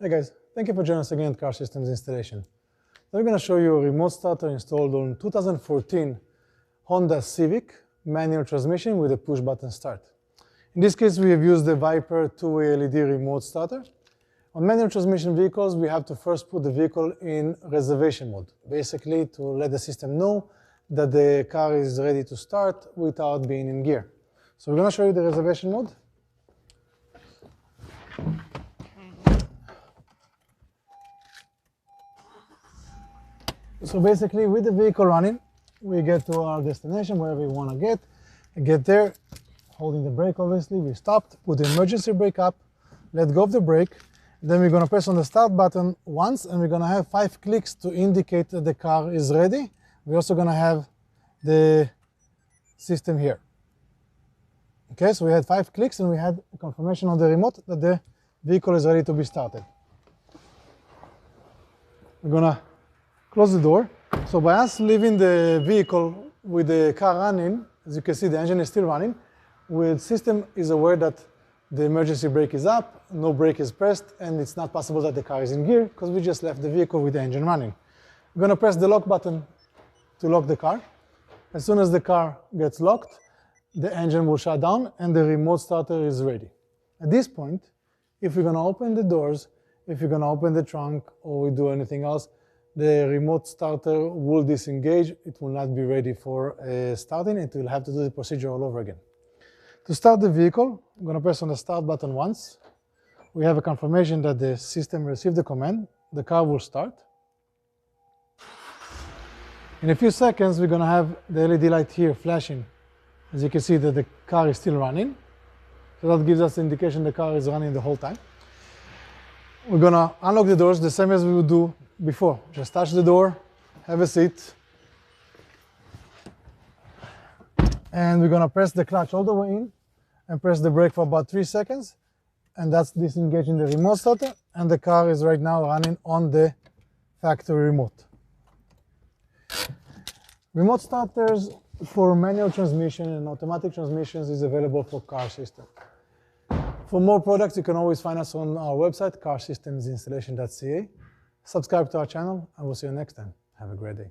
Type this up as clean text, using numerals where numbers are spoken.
Hey guys, thank you for joining us again at Car Systems Installation. Now we're going to show you a remote starter installed on 2014 Honda Civic manual transmission with a push button start. In this case, we have used the Viper two-way LED remote starter. On manual transmission vehicles, we have to first put the vehicle in reservation mode, basically to let the system know that the car is ready to start without being in gear. So we're going to show you the reservation mode. So basically, with the vehicle running, we get to our destination, wherever we want to get there, holding the brake obviously, we stopped, put the emergency brake up, let go of the brake, then we're going to press on the start button once, and we're going to have 5 clicks to indicate that the car is ready. We're also going to have the system here. Okay, so we had 5 clicks and we had confirmation on the remote that the vehicle is ready to be started. We're going to close the door. So by us leaving the vehicle with the car running, as you can see, the engine is still running. The system is aware that the emergency brake is up, no brake is pressed, and it's not possible that the car is in gear because we just left the vehicle with the engine running. We're going to press the lock button to lock the car. As soon as the car gets locked, the engine will shut down and the remote starter is ready. At this point, if we're going to open the doors, if you're going to open the trunk, or we do anything else, the remote starter will disengage. It will not be ready for starting. It will have to do the procedure all over again. To start the vehicle, I'm going to press on the start button once. We have a confirmation that the system received the command. The car will start. In a few seconds, we're going to have the LED light here flashing. As you can see that the car is still running. So that gives us the indication the car is running the whole time. We're going to unlock the doors the same as we would do before. Just touch the door, have a seat, and we're going to press the clutch all the way in and press the brake for about 3 seconds, and that's disengaging the remote starter, and the car is right now running on the factory remote. Remote starters for manual transmission and automatic transmissions is available for Car System. For more products, you can always find us on our website, carsystemsinstallation.ca. Subscribe to our channel, and we'll see you next time. Have a great day.